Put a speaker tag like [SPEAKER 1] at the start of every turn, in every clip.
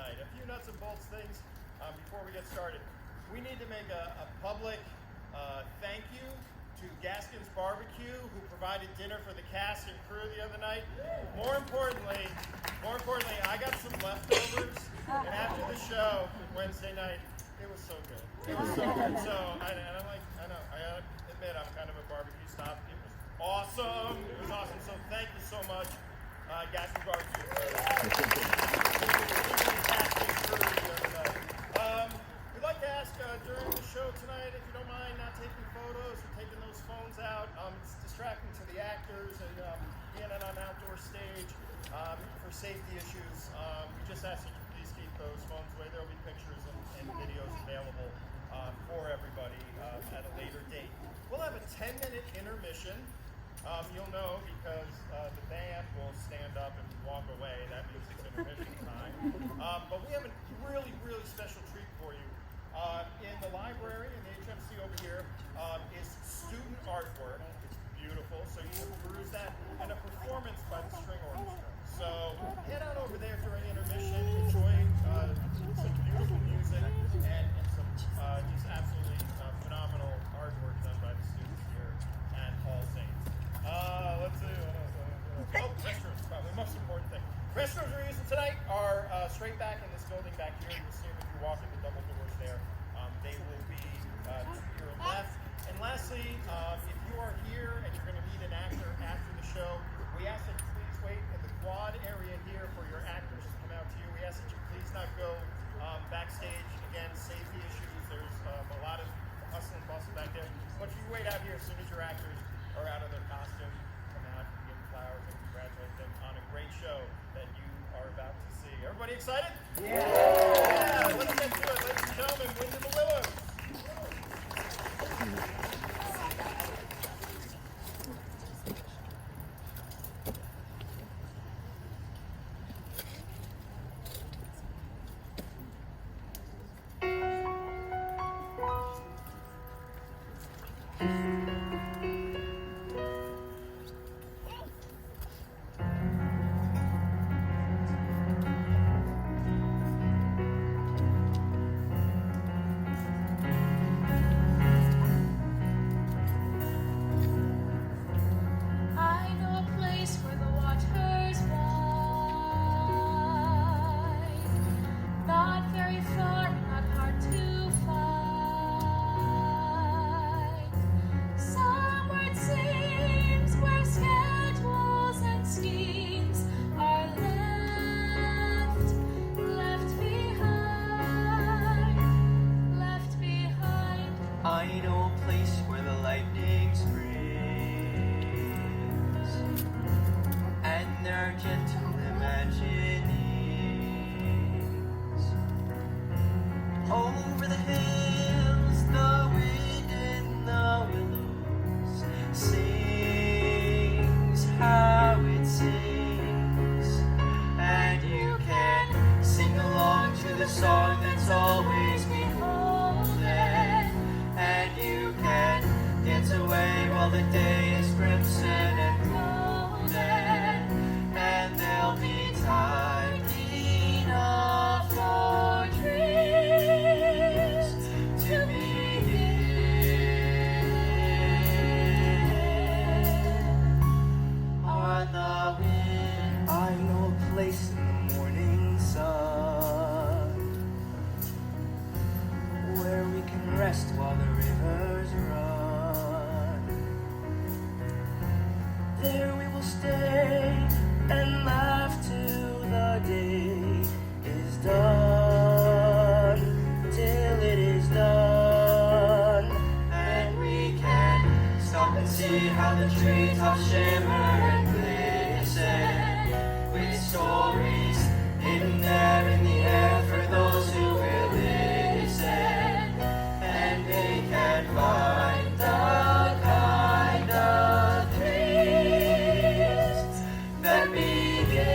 [SPEAKER 1] tonight. A few nuts and bolts things before we get started. We need to make a public thank you to Gaskin's Barbecue, who provided dinner for the cast and crew the other night. More importantly, I got some leftovers, and after the show Wednesday night, it was so good. It was so good. So, I gotta admit, I'm kind of a barbecue snob. It was awesome. It was awesome. So thank you so much, Gaskin's Barbecue. We'd like to ask during the show tonight, if you don't mind, not taking photos or taking those phones out. It's distracting to the actors and being on an outdoor stage for safety issues. We just ask that you please keep those phones away. There will be pictures and videos available for everybody at a later date. We'll have a 10-minute intermission. You'll know because the band will stand up and walk away. That means it's intermission time. But we have a really, really special treat for you. In the library, in the HMC over here, is student artwork. It's beautiful, so you can peruse that, and a performance by the string orchestra. So head on over there during intermission, enjoy some beautiful music and some just absolutely phenomenal artwork done by the students here at All Saints. Let's see. Restrooms, probably the most important thing. Restrooms we're using tonight are straight back in this building back here. You'll see them if you walk in the double doors there. They will be to your left. And lastly, if you are here and you're going to meet an actor after the show, we ask that you please wait in the quad area here for your actors to come out to you. We ask that you please not go backstage. Again, safety issues. There's a lot of hustle and bustle back there. But if you wait out here as soon as your actors are out of their costume, come out and give them flowers and congratulate them on a great show that you are about to see. Everybody excited? Yeah! Let's get to it, ladies and gentlemen. Wind in the Willows.
[SPEAKER 2] Over the hills, the wind in the willows sings how it sings, and you can sing along to the song that's always beholden, and you can dance away while the day is crimson and golden, and there'll be time enough for dreams to begin. On the wind, I know a place in the morning sun where we can rest while the rivers run. There we will stay and laugh till the day is done, till it is done, and we can stop and see how the treetops shimmer and glisten, with stories hidden there in the air for those who will listen, and they can find the kind of dreams that begin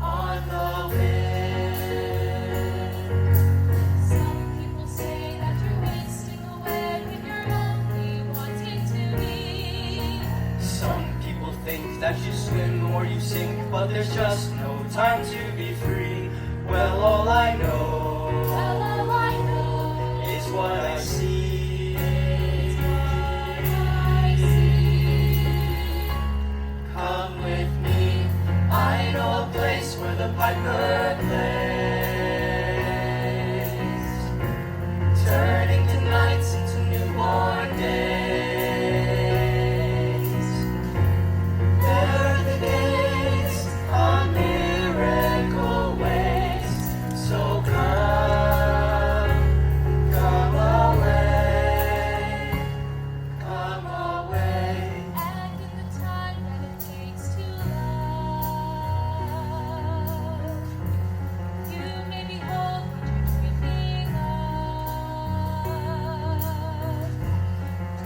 [SPEAKER 2] on the wind.
[SPEAKER 3] Some people say that you're wasting away.
[SPEAKER 2] that you swim or you sink, but there's just no time to be free. Well, all I know is what I see. Come with me, I know a place where the piper plays, turning the nights into newborn days. There are the days a miracle waits. So come away, come away.
[SPEAKER 3] And in the time that it takes to love, you may behold what you're dreaming of.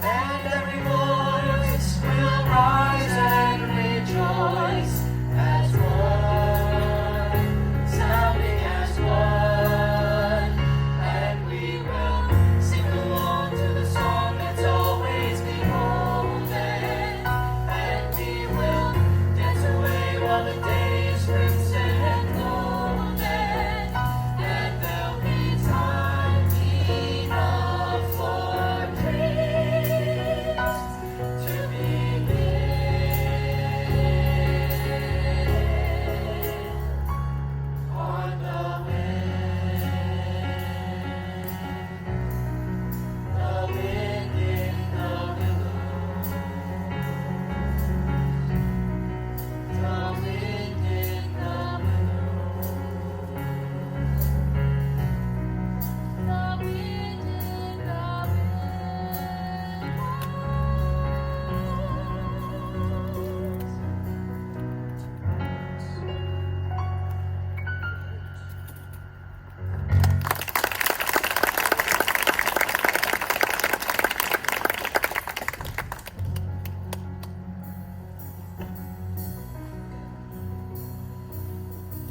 [SPEAKER 2] And every voice will rise and rejoice as one, sounding as one. And we will sing along to the song that's always beholden. And we will dance away while the day is crimson and golden. And there'll be time enough for dreams to begin on the wind in the willows, the wind in the willows.
[SPEAKER 3] The wind in the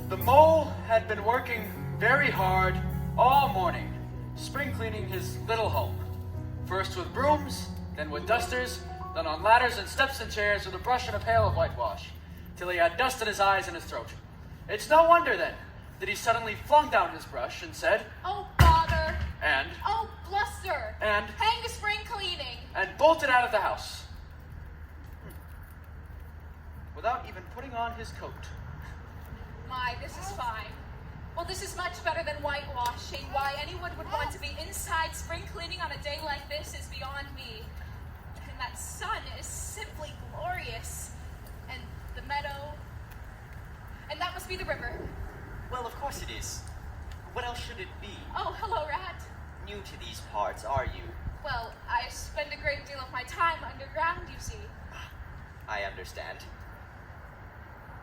[SPEAKER 4] The mole had been working very hard all morning, spring cleaning his little home. First with brooms, then with dusters, then on ladders and steps and chairs with a brush and a pail of whitewash, till he had dust in his eyes and his throat. It's no wonder then that he suddenly flung down his brush and said,
[SPEAKER 3] Oh, bother!
[SPEAKER 4] and,
[SPEAKER 3] Oh, bluster!
[SPEAKER 4] and,
[SPEAKER 3] Hang the spring cleaning!
[SPEAKER 4] and bolted out of the house. Without even putting on his coat.
[SPEAKER 3] My, this is fine. Well, this is much better than whitewashing. Why anyone would want to be inside spring cleaning on a day like this is beyond me. And that sun is simply glorious. And the meadow. And that must be the river.
[SPEAKER 5] Well, of course it is. What else should it be?
[SPEAKER 3] Oh, hello, Rat.
[SPEAKER 5] New to these parts, are you?
[SPEAKER 3] Well, I spend a great deal of my time underground, you see.
[SPEAKER 5] I understand.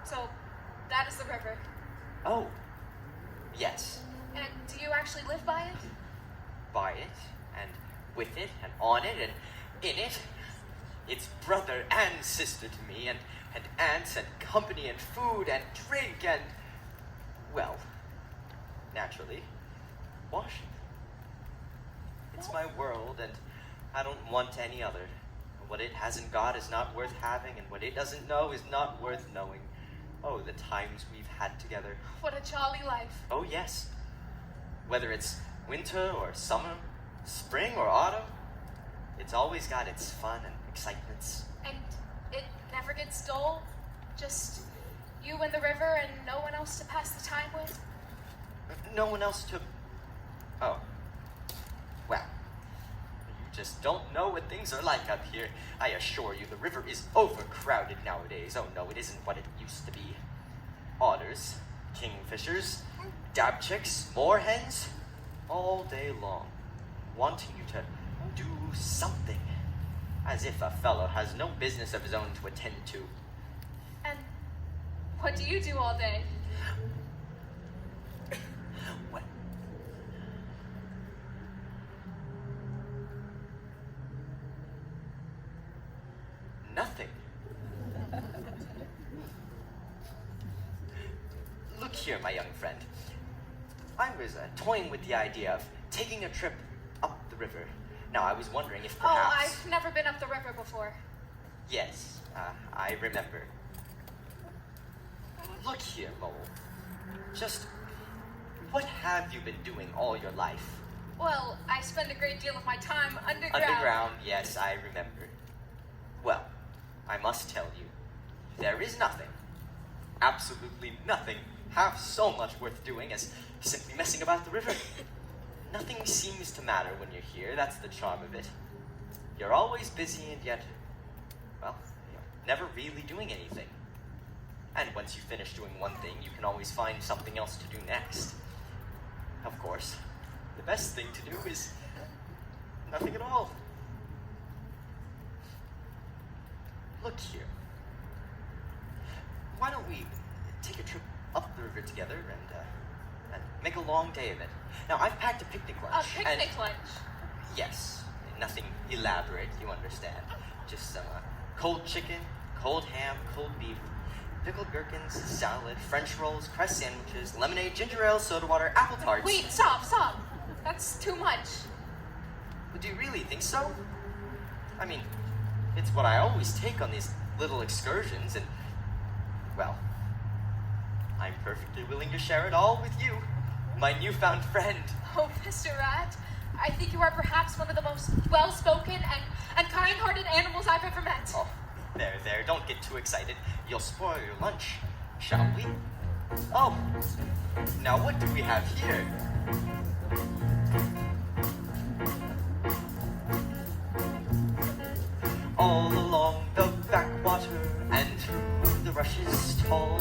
[SPEAKER 3] So, that is the river.
[SPEAKER 5] Oh, yes.
[SPEAKER 3] And do you actually live by it?
[SPEAKER 5] By it, and with it, and on it, and in it. It's brother and sister to me, and aunts, and company, and food, and drink, and, well, naturally, washing. It's my world, and I don't want any other. What it hasn't got is not worth having, and what it doesn't know is not worth knowing. Oh, the times we've had together.
[SPEAKER 3] What a jolly life.
[SPEAKER 5] Oh, yes. Whether it's winter or summer, spring or autumn, it's always got its fun and excitements.
[SPEAKER 3] And it never gets dull? Just you and the river and no one else to pass the time with?
[SPEAKER 5] No one else to... Oh. Well, you just don't know what things are like up here. I assure you, the river is overcrowded nowadays. Oh no, it isn't what it used to be. Otters, kingfishers, dabchicks, moorhens, all day long, wanting you to do something. As if a fellow has no business of his own to attend to.
[SPEAKER 3] And what do you do all day?
[SPEAKER 5] What? Nothing. Look here, my young friend. I was toying with the idea of taking a trip up the river. Now, I was wondering if perhaps...
[SPEAKER 3] Oh, I've never been up the river before.
[SPEAKER 5] Yes, I remember. Look here, Mole. Just what have you been doing all your life?
[SPEAKER 3] Well, I spend a great deal of my time underground.
[SPEAKER 5] Underground, yes, I remember. Well, I must tell you, there is nothing, absolutely nothing, half so much worth doing as simply messing about the river. Nothing seems to matter when you're here, that's the charm of it. You're always busy and yet, well, you're never really doing anything. And once you finish doing one thing, you can always find something else to do next. Of course, the best thing to do is nothing at all. Look here. Why don't we take a trip up the river together and make a long day of it? Now, I've packed a picnic lunch.
[SPEAKER 3] A picnic lunch?
[SPEAKER 5] Yes. Nothing elaborate, you understand. Just some cold chicken, cold ham, cold beef, pickled gherkins, salad, French rolls, crust sandwiches, lemonade, ginger ale, soda water, apple tarts.
[SPEAKER 3] Wait, stop. That's too much.
[SPEAKER 5] Do you really think so? I mean, it's what I always take on these little excursions, and, well, I'm perfectly willing to share it all with you, my newfound friend.
[SPEAKER 3] Oh, Mr. Rat, I think you are perhaps one of the most well-spoken and kind-hearted animals I've ever met.
[SPEAKER 5] Oh, there, don't get too excited. You'll spoil your lunch, shall we? Oh, now what do we have here? All along the backwater and through the rushes tall,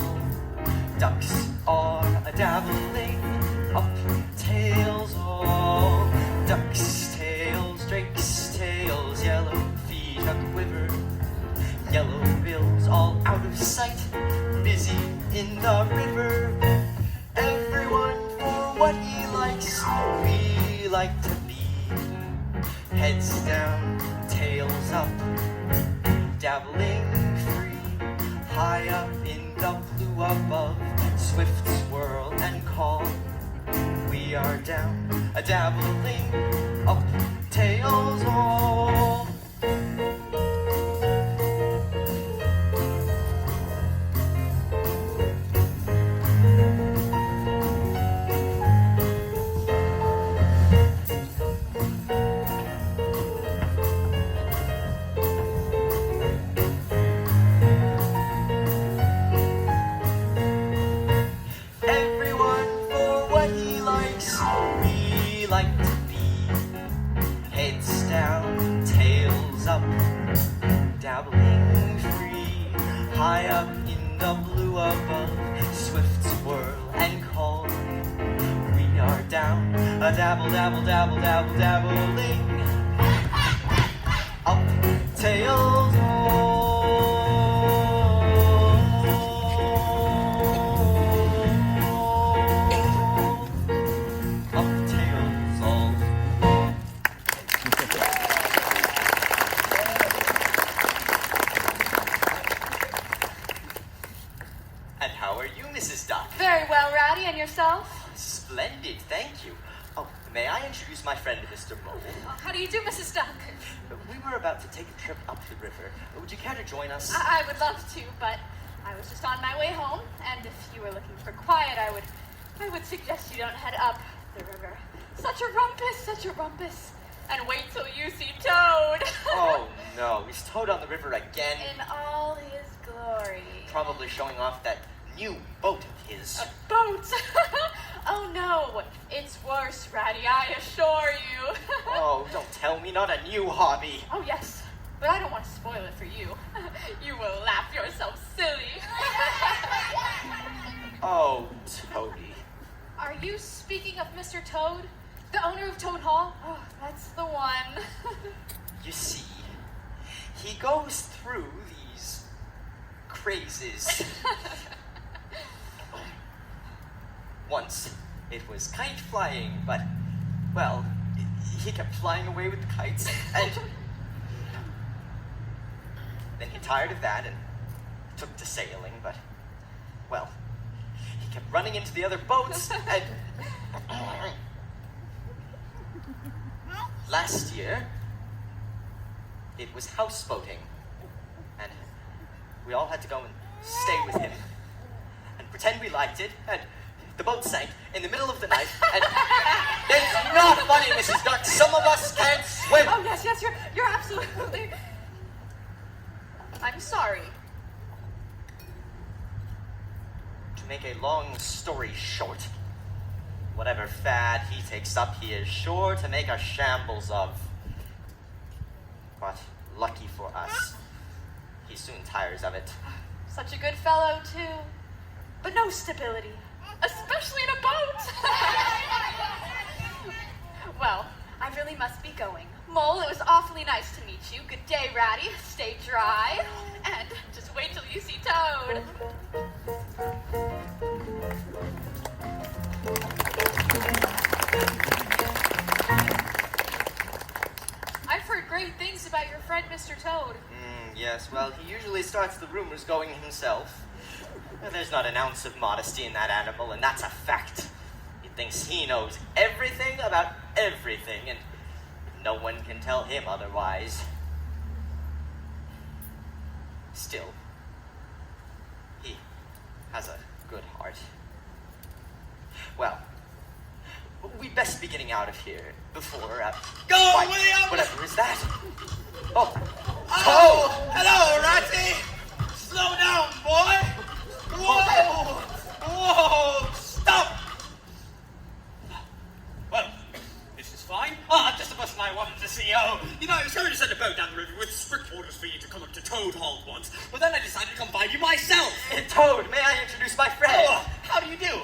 [SPEAKER 5] ducks are a-dabbling up tails all. Ducks' tails, drakes' tails, yellow feet a-quiver, yellow bills all out of sight, busy in the river. Everyone for what he likes, we like to be. Heads down, tails up, dabbling free, high up in the blue above, swift swirl and call. We are down, a-dabbling up, tails all. Dabbling free, high up in the blue above, swift swirl and call. We are down, a dabble, dabble, dabble, dabble, dabbling up, tails all. Up, tails all. Mrs. Duck.
[SPEAKER 3] Very well, Ratty, and yourself?
[SPEAKER 5] Splendid, thank you. Oh, may I introduce my friend, Mr. Mole?
[SPEAKER 3] How do you do, Mrs. Duck?
[SPEAKER 5] We were about to take a trip up the river. Would you care to join us?
[SPEAKER 3] I would love to, but I was just on my way home, and if you were looking for quiet, I would suggest you don't head up the river. Such a rumpus. And wait till you see Toad.
[SPEAKER 5] Oh, no. Is Toad on the river again?
[SPEAKER 3] In all his glory.
[SPEAKER 5] Probably showing off that new boat of his.
[SPEAKER 3] A boat? Oh no, it's worse, Ratty, I assure you.
[SPEAKER 5] Oh, don't tell me, not a new hobby.
[SPEAKER 3] Oh yes, but I don't want to spoil it for you. You will laugh yourself silly.
[SPEAKER 5] Oh, Toady.
[SPEAKER 3] Are you speaking of Mr. Toad? The owner of Toad Hall? Oh, that's the one.
[SPEAKER 5] You see, he goes through these crazes. Once, it was kite flying, but, well, he kept flying away with the kites, and then he tired of that and took to sailing, but, well, he kept running into the other boats, and last year, it was houseboating, and we all had to go and stay with him and pretend we liked it, and the boat sank in the middle of the night, and it's not funny, Mrs. Duck. Some of us can't swim.
[SPEAKER 3] Oh, yes, you're absolutely... I'm sorry.
[SPEAKER 5] To make a long story short, whatever fad he takes up, he is sure to make a shambles of. But lucky for us, he soon tires of it.
[SPEAKER 3] Such a good fellow, too. But no stability. Especially in a boat. Well, I really must be going. Mole, it was awfully nice to meet you. Good day, Ratty. Stay dry. And just wait till you see Toad. I've heard great things about your friend, Mr. Toad.
[SPEAKER 5] Yes, well, he usually starts the rumors going himself. There's not an ounce of modesty in that animal, and that's a fact. He thinks he knows everything about everything, and no one can tell him otherwise. Still, he has a good heart. Well, we'd best be getting out of here before...
[SPEAKER 6] Go,
[SPEAKER 5] why,
[SPEAKER 6] Williams!
[SPEAKER 5] whatever is that? Oh,
[SPEAKER 6] Oh, hello, Ratty! Slow down, boy! Whoa! Whoa! Stop! Well, this is fine. Just the person I wanted to see. Oh, you know, I was going to send a boat down the river with strict orders for you to come up to Toad Hall once, but then I decided to come find you myself.
[SPEAKER 5] Toad, may I introduce my friend?
[SPEAKER 6] Oh, how do you do?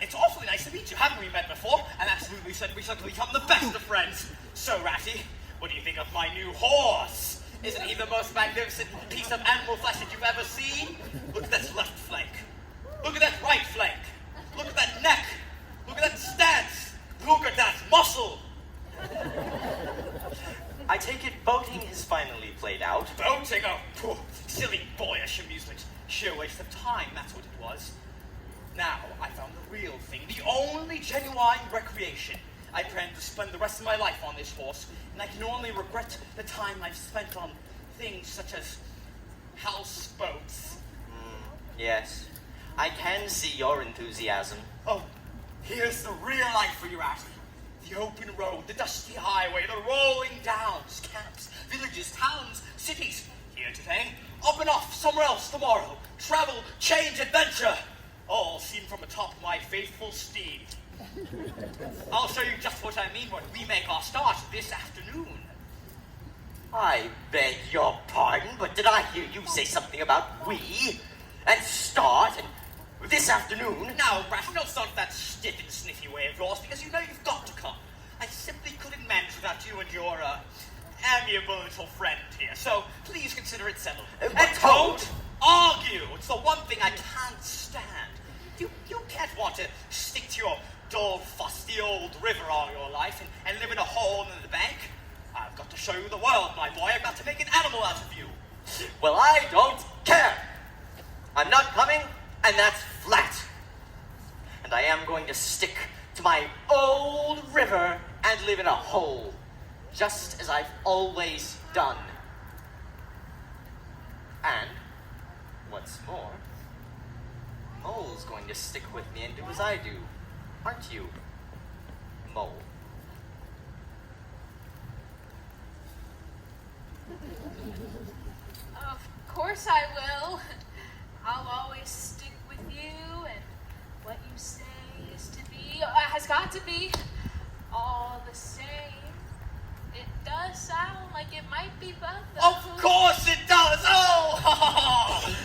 [SPEAKER 6] It's awfully nice to meet you. Haven't we met before? And absolutely said we shall become the best of friends. So, Ratty, what do you think of my new horse? Isn't he the most magnificent piece of animal flesh that you've ever seen? Look at that left flank. Look at that right flank. Look at that neck. Look at that stance. Look at that muscle.
[SPEAKER 5] I take it boating has finally played out.
[SPEAKER 6] Boating? Oh, poor, silly boyish amusement. Sheer waste of time, that's what it was. Now, I found the real thing, the only genuine recreation. I plan to spend the rest of my life on this horse, and I can only regret the time I've spent on things such as houseboats.
[SPEAKER 5] Yes, I can see your enthusiasm.
[SPEAKER 6] Oh, here's the real life for you, Ratty. The open road, the dusty highway, the rolling downs, camps, villages, towns, cities. Here today, up and off somewhere else tomorrow. Travel, change, adventure. All seen from atop my faithful steed. I'll show you just what I mean when we make our start this afternoon.
[SPEAKER 5] I beg your pardon, but did I hear you say something about we? And start, and this afternoon?
[SPEAKER 6] Now, Ratty, don't start that stiff and sniffy way of yours, because you know you've got to come. I simply couldn't manage without you and your, amiable little friend here, so please consider it settled.
[SPEAKER 5] But
[SPEAKER 6] And don't argue! It's the one thing I can't stand. You can't want to stick to your dull, fusty old river all your life and live in a hole in the bank. I've got to show you the world, my boy. I've got to make an animal out of you.
[SPEAKER 5] Well, I don't care. I'm not coming, and that's flat. And I am going to stick to my old river and live in a hole, just as I've always done. And, what's more, Mole's going to stick with me and do as I do. Aren't you, Mole?
[SPEAKER 3] Of course I will. I'll always stick with you, and what you say is to be, has got to be, all the same. It does sound like it might be both of
[SPEAKER 6] Of course it does! Oh!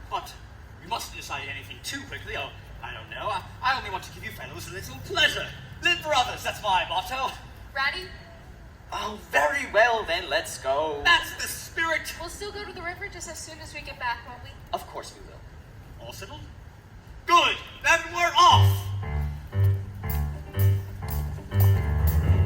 [SPEAKER 6] But we mustn't decide anything too quickly. Oh, I don't know. I only want to give you fellows a little pleasure. Live for others, that's my motto.
[SPEAKER 3] Ratty,
[SPEAKER 5] Oh, very well then, let's go.
[SPEAKER 6] That's the spirit.
[SPEAKER 3] we'll still go to the river just as soon as we get back, won't we?
[SPEAKER 5] Of course we will.
[SPEAKER 6] All settled? Good, then we're off.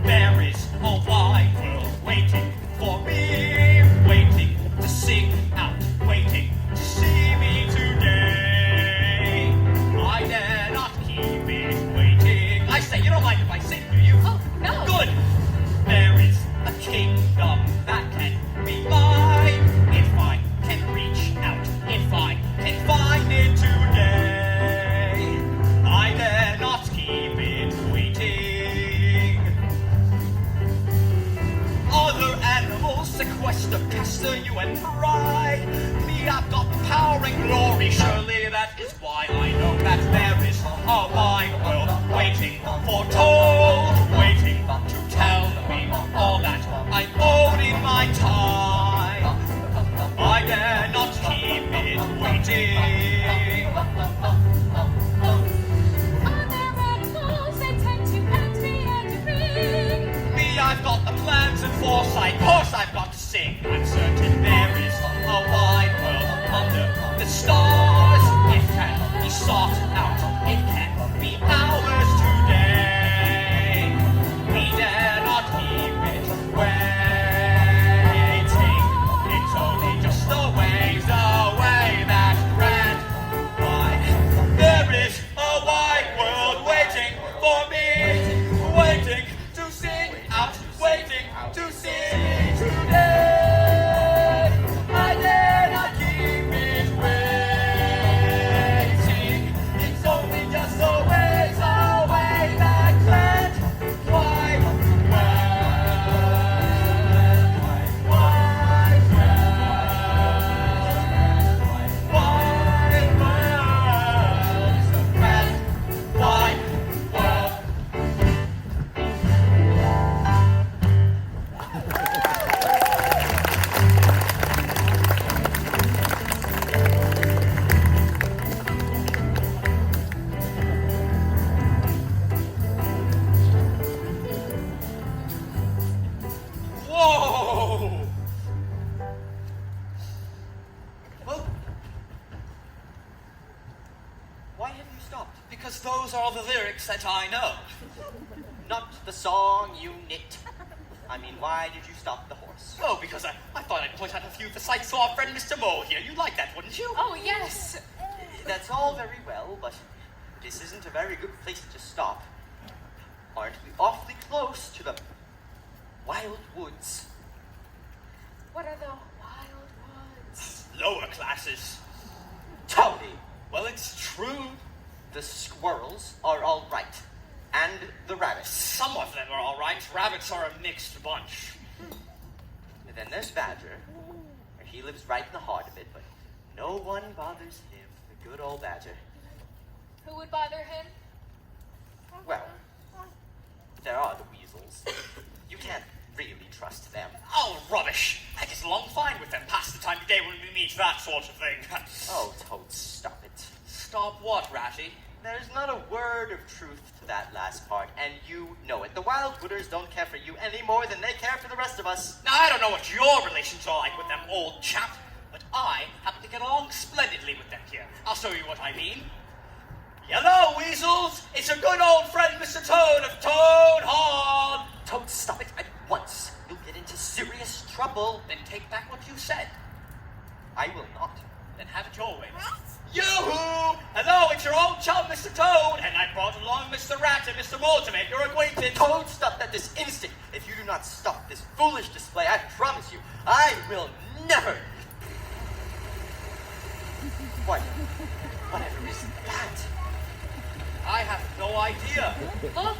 [SPEAKER 6] There is a wide world waiting for me, waiting to sing out, waiting to see me today. I dare not keep it waiting. I say, you don't mind if I sing, do you?
[SPEAKER 3] Oh, no.
[SPEAKER 6] Good. There is a kingdom that can be mine if I can reach out, if I can me. Surely that is why I know that there is a wide world waiting for Toad, waiting to tell me all that I owed in my time. I dare not keep it waiting. I've got the plans and foresight, of course I've got to sing. I'm certain there is a wide world under the stars. It can be sought out, it can be ours today. We dare not keep it waiting. It's only just a ways away, that grand wide. There is a wide world waiting for me, waiting to sing out, waiting to sing today. I dare not keep it waiting. It's only just a ways away, that grand wide world, wide world, it's the grand wide world. Whoa! Well,
[SPEAKER 5] Why have you stopped?
[SPEAKER 6] because those are the lyrics that I know.
[SPEAKER 5] Not the song you knit. I mean, why did you stop the horse?
[SPEAKER 6] Oh, because I thought I'd point out a few of the sights to our friend Mr. Mole here. You'd like that, wouldn't you?
[SPEAKER 3] Oh, yes.
[SPEAKER 5] That's all very well, but this isn't a very good place to stop. Aren't we awfully close to the wild woods?
[SPEAKER 3] What are the wild woods?
[SPEAKER 6] Lower classes.
[SPEAKER 5] Tony!
[SPEAKER 6] Well, it's true.
[SPEAKER 5] The squirrels are all right. And the rabbits.
[SPEAKER 6] Some of them are all right. Rabbits are a mixed bunch.
[SPEAKER 5] And then there's Badger. He lives right in the heart of it, but no one bothers him. The good old Badger.
[SPEAKER 3] Who would bother him?
[SPEAKER 5] Well, there are the weasels. You can't really trust them.
[SPEAKER 6] Oh, rubbish. I get along fine with them past the time of day when we meet, that sort of thing.
[SPEAKER 5] Oh, Toad, stop it.
[SPEAKER 6] Stop what, Ratty?
[SPEAKER 5] There's not a word of truth to that last part, and you know it. The Wild Wooders don't care for you any more than they care for the rest of us.
[SPEAKER 6] Now, I don't know what your relations are like with them, old chap, but I happen to get along splendidly with them here. I'll show you what I mean. Hello, weasels! It's a good old friend, Mr. Toad of Toad Hall!
[SPEAKER 5] Toad, stop it at once. You'll get into serious trouble.
[SPEAKER 6] Then take back what you said.
[SPEAKER 5] I will not.
[SPEAKER 6] Then have it your way. Yoo-hoo! Hello, it's your old chum, Mr. Toad, and I brought along Mr. Rat and Mr. Mole to make your acquaintance.
[SPEAKER 5] Toad, stop that this instant. If you do not stop this foolish display, I promise you, I will never. What? Whatever is that?
[SPEAKER 6] I have no idea.
[SPEAKER 3] Look,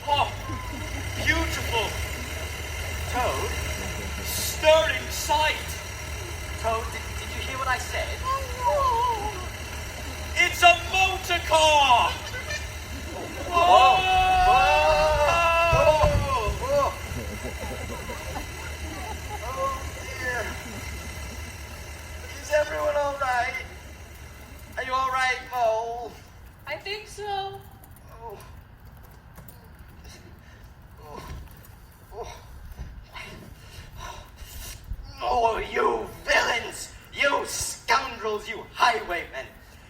[SPEAKER 6] Oh, beautiful,
[SPEAKER 5] Toad?
[SPEAKER 6] stirring sight.
[SPEAKER 5] Toad, did you hear what I said?
[SPEAKER 6] It's a motor car.
[SPEAKER 5] Whoa!
[SPEAKER 6] Whoa!
[SPEAKER 5] Oh dear. Is everyone all right? Are you all right, Mole?
[SPEAKER 3] I think so.
[SPEAKER 5] Oh. Oh. Oh, you villains! You scoundrels, you highwaymen!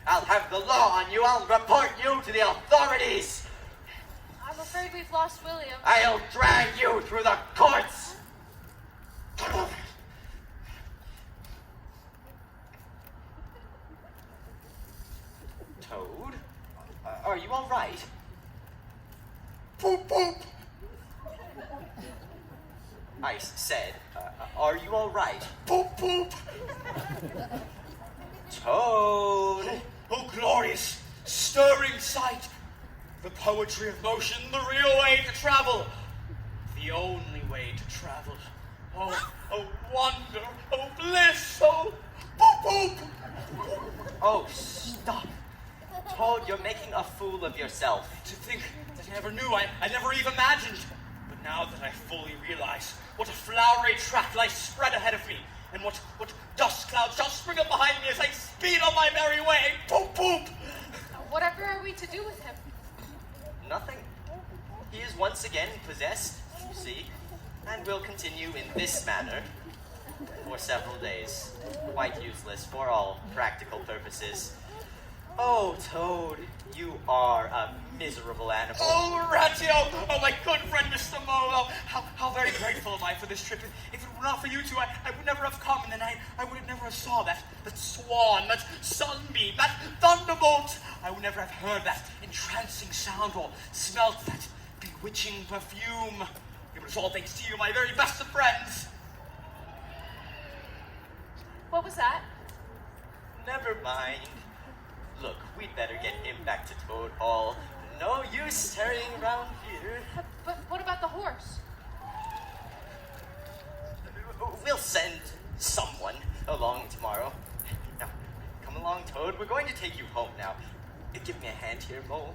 [SPEAKER 5] I'll have the law on you. I'll report you to the authorities.
[SPEAKER 3] I'm afraid we've lost William.
[SPEAKER 5] I'll drag you through the courts. Toad, are you all right?
[SPEAKER 6] Poop poop.
[SPEAKER 5] I said, are you all right?
[SPEAKER 6] Poop poop.
[SPEAKER 5] Toad.
[SPEAKER 6] Oh, glorious, stirring sight. The poetry of motion, the real way to travel. The only way to travel. Oh, oh, wonder, oh, bliss, oh, poop poop.
[SPEAKER 5] Oh, stop. Toad, you're making a fool of yourself.
[SPEAKER 6] To think that I never knew, I never even imagined. But now that I fully realize what a flowery track lies spread ahead of me, and what dust clouds shall spring up behind me as I speed on my merry way. Poop, poop!
[SPEAKER 3] Whatever are we to do with him?
[SPEAKER 5] Nothing. He is once again possessed, you see, and will continue in this manner for several days. Quite useless for all practical purposes. Oh, Toad, you are a miserable animal.
[SPEAKER 6] Oh, Ratio! Oh, my good friend, Mr. Molo! How very grateful am I for this trip. If it were not for you two, I would never have come, and then I would have never have saw that swan, that sunbeam, that thunderbolt. I would never have heard that entrancing sound or smelt that bewitching perfume. It was all thanks to you, my very best of friends.
[SPEAKER 3] What was that?
[SPEAKER 5] Never mind. Look, we'd better get him back to Toad Hall. No use tarrying around here.
[SPEAKER 3] But what about the horse?
[SPEAKER 5] We'll send someone along tomorrow. Now, come along, Toad. We're going to take you home now. Give me a hand here, Mole.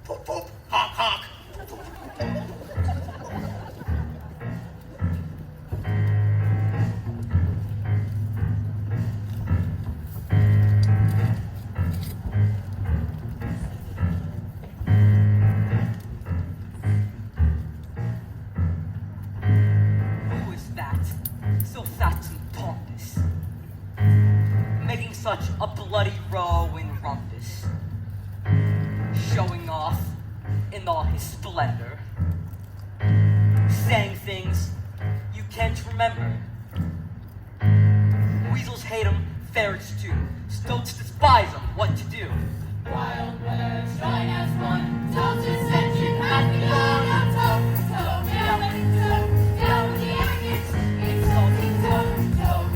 [SPEAKER 6] Poop, poop, honk, honk.
[SPEAKER 2] Who is that? So fat and pompous, making such a bloody row and rumpus, showing off in all his splendor, saying things you can't remember. Weasels hate him, ferrets too, stoats despise him, what to do?
[SPEAKER 7] Wild birds join as one. Toad's ascension has begun. Toad, down with the arrogance. It's salty Toad,
[SPEAKER 2] Toad.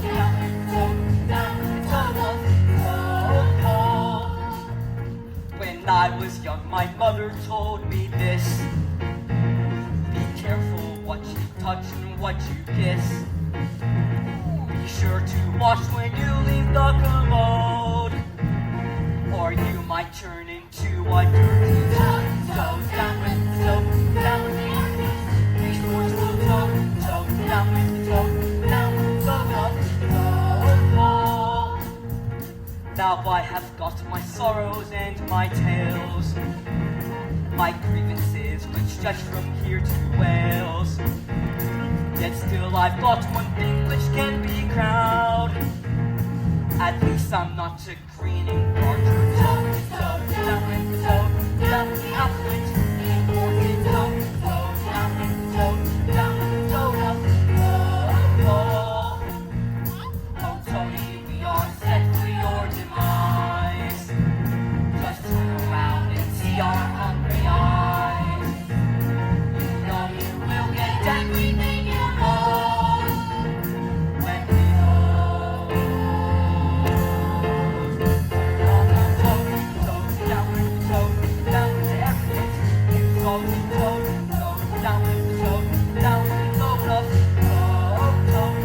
[SPEAKER 2] When I was young, my mother told me this: be careful what you touch and what you kiss. Be sure to wash when you leave the commode, or you might turn into a dirty Toad. Toad, down with the Toad, down with the arrogance. Be sure to Toad, Toad, down with the Toad, down with the Toad. Now I have got my sorrows and my tales, my grievances which stretch from here to Wales. Yet still I've got one thing which can be crowned. At least I'm not a greening partridge. Toad, down with the Toad, down with the outfit. Important Toad, Toad, down with the Toad, down with the Toad up. Oh, Tony, we are set for your demise. Just turn around and see our hungry eyes. You know you will get everything you want when we know. Toad, down with the Toad, down with the everything. You saw the Toad, Toad, down with the Toad, down with the Toad up. Toad,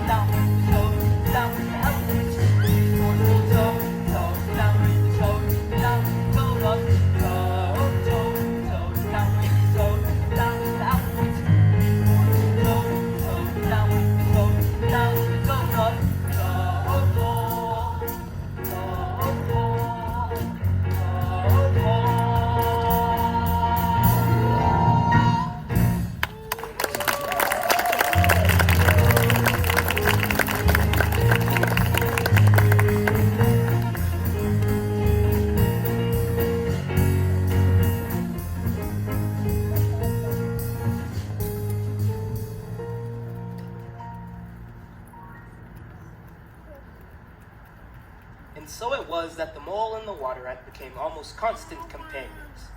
[SPEAKER 2] down with the Toad, down with the elephant. You saw the Toad, Toad, down with the Toad, down with the Toad up. Toad, down with the Toad, down with the elephant. You saw the Toad, down with the Toad, down with the Toad up. And so it was that the mole and the water rat became almost constant companions,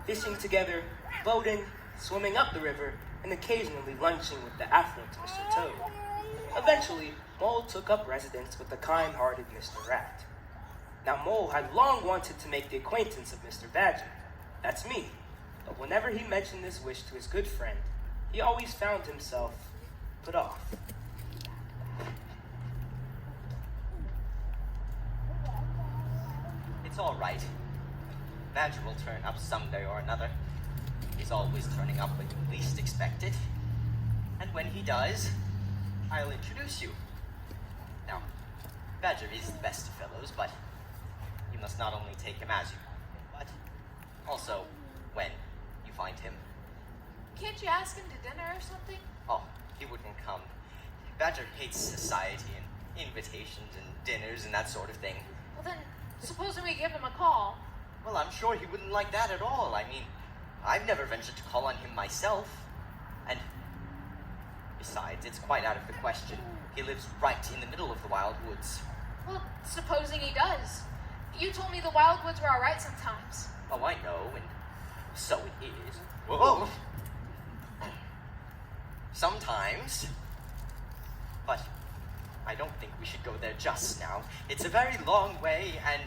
[SPEAKER 2] fishing together, boating, swimming up the river, and occasionally lunching with the affluent Mr. Toad. Eventually, Mole took up residence with the kind-hearted Mr. Rat. Now, Mole had long wanted to make the acquaintance of Mr. Badger. That's me. But whenever he mentioned this wish to his good friend, he always found himself put off.
[SPEAKER 5] It's all right. Badger will turn up someday or another. He's always turning up when you least expect it. And when he does, I'll introduce you. Now, Badger is the best of fellows, but you must not only take him as you want, but also when you find him.
[SPEAKER 3] Can't you ask him to dinner or something?
[SPEAKER 5] Oh, he wouldn't come. Badger hates society and invitations and dinners and that sort of thing.
[SPEAKER 3] Well then, supposing we give him a call.
[SPEAKER 5] Well, I'm sure he wouldn't like that at all. I mean, I've never ventured to call on him myself. And besides, it's quite out of the question. He lives right in the middle of the wild woods.
[SPEAKER 3] Well, supposing he does. You told me the wild woods were all right sometimes.
[SPEAKER 5] Oh, I know, and so it is. Whoa! Sometimes. But I don't think we should go there just now. It's a very long way, and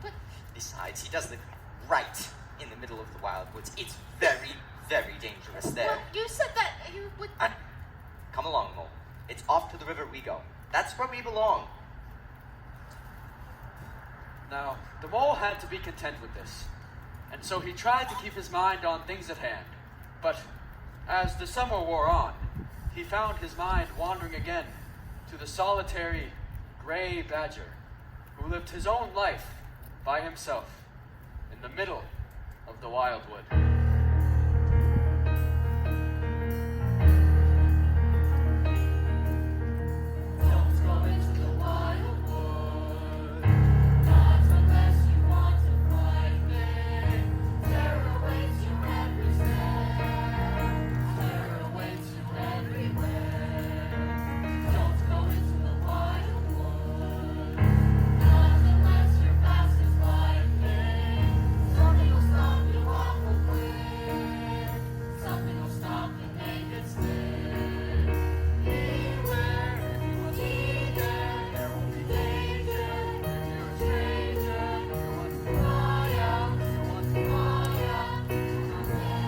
[SPEAKER 3] But
[SPEAKER 5] besides, he does live right in the middle of the wild woods. It's very, very dangerous there.
[SPEAKER 3] well, you said that you would.
[SPEAKER 5] Come along, Mole. It's off to the river we go. That's where we belong.
[SPEAKER 4] Now, the mole had to be content with this, and so he tried to keep his mind on things at hand. But as the summer wore on, he found his mind wandering again to the solitary gray badger who lived his own life by himself in the middle of the wildwood.
[SPEAKER 7] Don't go into the wildwood, not unless you want to find me. Terror awaits you every step, terror awaits you everywhere. Don't go into the wildwood, not unless you're fast as lightning. Something will stop you awful quick, something will stop you naked still. Beware, you will be there. There will be danger, and you're a stranger. You want to cry out, you want to cry out, you're there.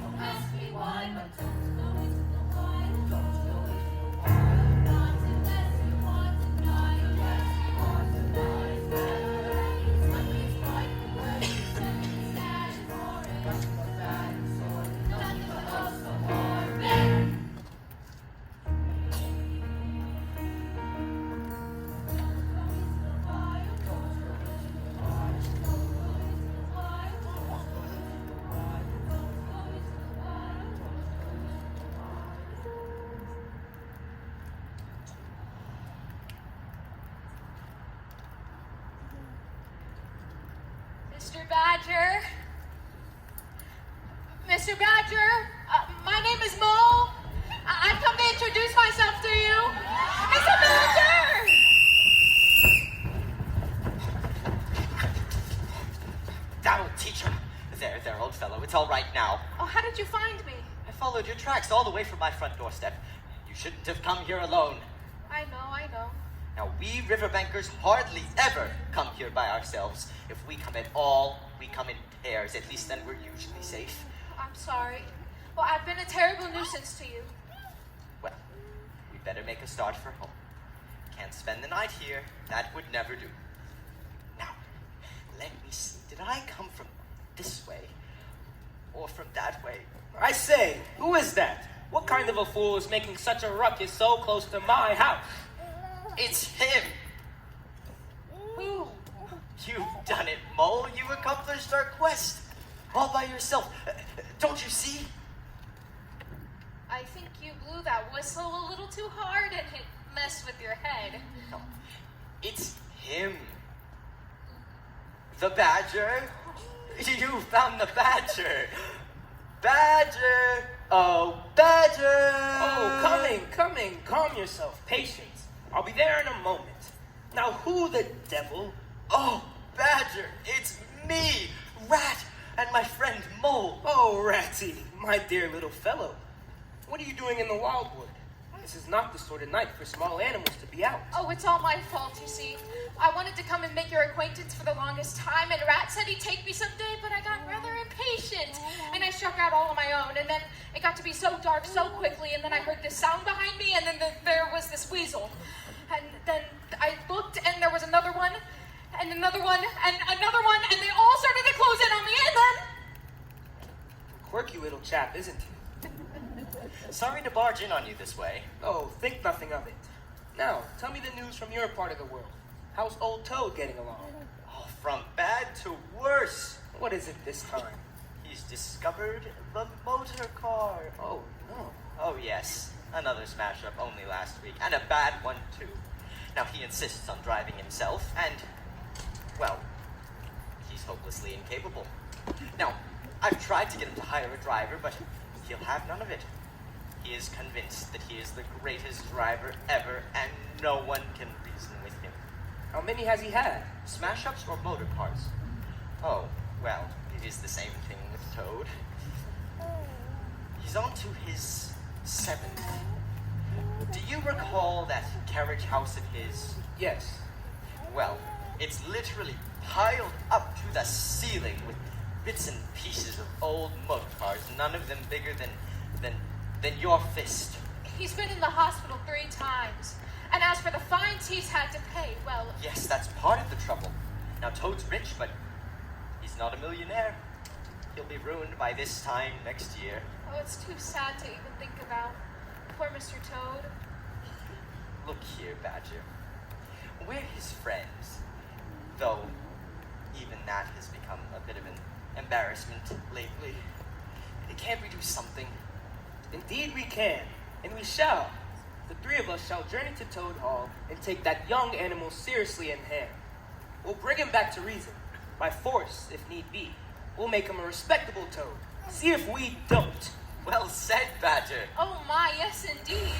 [SPEAKER 7] Don't ask me why, but don't go into the wild. Don't go into the wild, not unless you want to die. Unless you want to die, it's better. Something's right where you said it's sad for it. Nothing but bad and sore, nothing but oh so morbid.
[SPEAKER 3] Mr. Badger? Mr. Badger? My name is Mole. I've come to introduce myself to you. Mr. Badger!
[SPEAKER 5] That'll teach him. There, old fellow. It's all right now.
[SPEAKER 3] Oh, how did you find me?
[SPEAKER 5] I followed your tracks all the way from my front doorstep. You shouldn't have come here alone.
[SPEAKER 3] I know.
[SPEAKER 5] Now, we riverbankers hardly ever come here by ourselves. If we come at all, we come in pairs. At least then we're usually safe.
[SPEAKER 3] I'm sorry. Well, I've been a terrible nuisance to you.
[SPEAKER 5] Well, we better make a start for home. Can't spend the night here. That would never do. Now, let me see. Did I come from this way? Or from that way?
[SPEAKER 2] I say, who is that? What kind of a fool is making such a ruckus so close to my house?
[SPEAKER 5] It's him!
[SPEAKER 3] Who?
[SPEAKER 5] You've done it, Mole. You've accomplished our quest. All by yourself. Don't you see?
[SPEAKER 3] I think you blew that whistle a little too hard and it messed with your head.
[SPEAKER 5] No, it's him. The badger. You found the badger. Badger. Oh, badger.
[SPEAKER 2] Oh, coming. Calm yourself. Patience. I'll be there in a moment. Now, who the devil?
[SPEAKER 5] Oh, Badger, it's me, Rat, and my friend Mole.
[SPEAKER 2] Oh, Ratty, my dear little fellow. What are you doing in the wildwood? This is not the sort of night for small animals to be out.
[SPEAKER 3] Oh, it's all my fault, you see. I wanted to come and make your acquaintance for the longest time, and Rat said he'd take me someday, but I got rather impatient, and I struck out all on my own, and then it got to be so dark so quickly, and then I heard this sound behind me, and then there was this weasel. And then I looked, and there was another one, and another one, and they all started to close in on me, and then...
[SPEAKER 2] Quirky little chap, isn't he?
[SPEAKER 5] Sorry to barge in on you this way.
[SPEAKER 2] Oh, think nothing of it. Now, tell me the news from your part of the world. How's old Toad getting along?
[SPEAKER 5] Oh, from bad to worse.
[SPEAKER 2] What is it this time?
[SPEAKER 5] He's discovered the motor car.
[SPEAKER 2] Oh, no.
[SPEAKER 5] Oh, yes. Another smash up only last week, and a bad one, too. Now, he insists on driving himself, and, well, he's hopelessly incapable. Now, I've tried to get him to hire a driver, but he'll have none of it. He is convinced that he is the greatest driver ever, and no one can reason with him.
[SPEAKER 2] How many has he had?
[SPEAKER 5] Smash-ups or motor cars? Oh, well, it is the same thing with Toad. He's on to his 7th. Do you recall that carriage house of his?
[SPEAKER 2] Yes.
[SPEAKER 5] Well, it's literally piled up to the ceiling with bits and pieces of old motor cars, none of them bigger than your fist.
[SPEAKER 3] He's been in the hospital 3 times. And as for the fines he's had to pay, well...
[SPEAKER 5] Yes, that's part of the trouble. Now, Toad's rich, but he's not a millionaire. He'll be ruined by this time next year.
[SPEAKER 3] Oh, it's too sad to even think about. Poor Mr. Toad.
[SPEAKER 5] Look here, Badger. We're his friends. Though, even that has become a bit of an embarrassment lately. Can't we do something?
[SPEAKER 2] Indeed we can, and we shall. The 3 of us shall journey to Toad Hall and take that young animal seriously in hand. We'll bring him back to reason, by force if need be. We'll make him a respectable Toad. See if we don't.
[SPEAKER 5] Well said, Badger.
[SPEAKER 3] Oh my, yes indeed.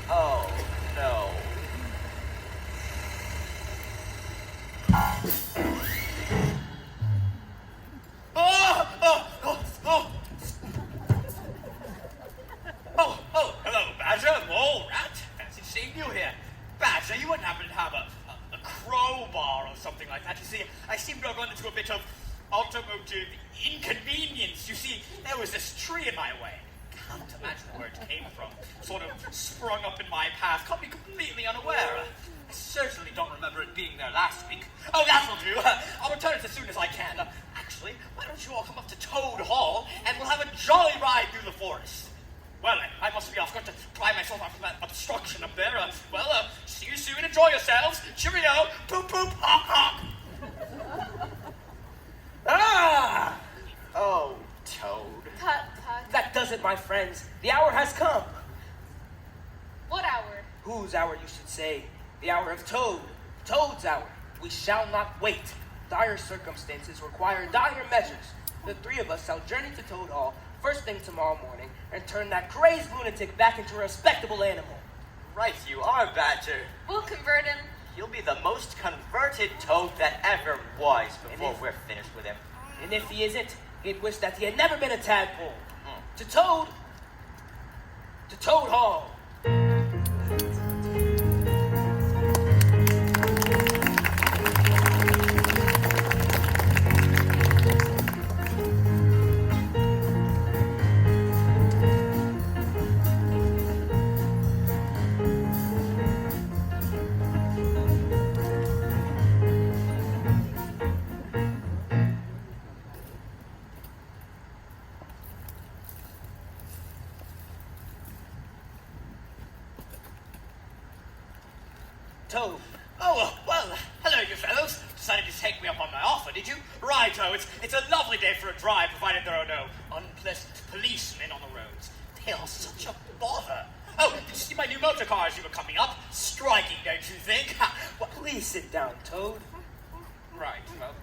[SPEAKER 5] Oh, no.
[SPEAKER 6] Hello, Badger, mole, rat. Fancy seeing you here. Badger, you wouldn't happen to have a crowbar or something like that? You see, I seem to have run into a bit of automotive inconvenience. You see, there was this tree in my way. Can't imagine where it came from. Sort of sprung up in my path, caught me completely unaware. I certainly don't remember it being there last week. Oh, that'll do. I'll return it as soon as I can. Actually, why don't you all come up to Toad Hall and we'll have a jolly ride through the forest. Well, I must be off. Got to pry myself out from that obstruction up there. See you soon. Enjoy yourselves. Cheerio. Poop, poop, honk, honk.
[SPEAKER 2] Ah!
[SPEAKER 5] Oh, Toad.
[SPEAKER 3] Tut, tut.
[SPEAKER 2] That does it, my friends. The hour has come.
[SPEAKER 3] What hour?
[SPEAKER 2] Whose hour, you should say? The hour of Toad. Toad's hour. We shall not wait. Dire circumstances require dire measures. The 3 of us shall journey to Toad Hall first thing tomorrow morning and turn that crazed lunatic back into a respectable animal.
[SPEAKER 5] Right you are, Badger.
[SPEAKER 3] We'll convert him.
[SPEAKER 5] He'll be the most converted Toad that ever was before
[SPEAKER 2] if-
[SPEAKER 5] we're finished with him.
[SPEAKER 2] And if he isn't, he'd wish that he had never been a tadpole. To Toad Hall. Toad.
[SPEAKER 6] Oh, well, hello, you fellows. Decided to take me up on my offer, did you? Righto, it's a lovely day for a drive, provided there are no unpleasant policemen on the roads. They are such a bother. Oh, did you see my new motor car as you were coming up? Striking, don't you think? Well,
[SPEAKER 2] Please sit down, Toad.
[SPEAKER 6] right, well,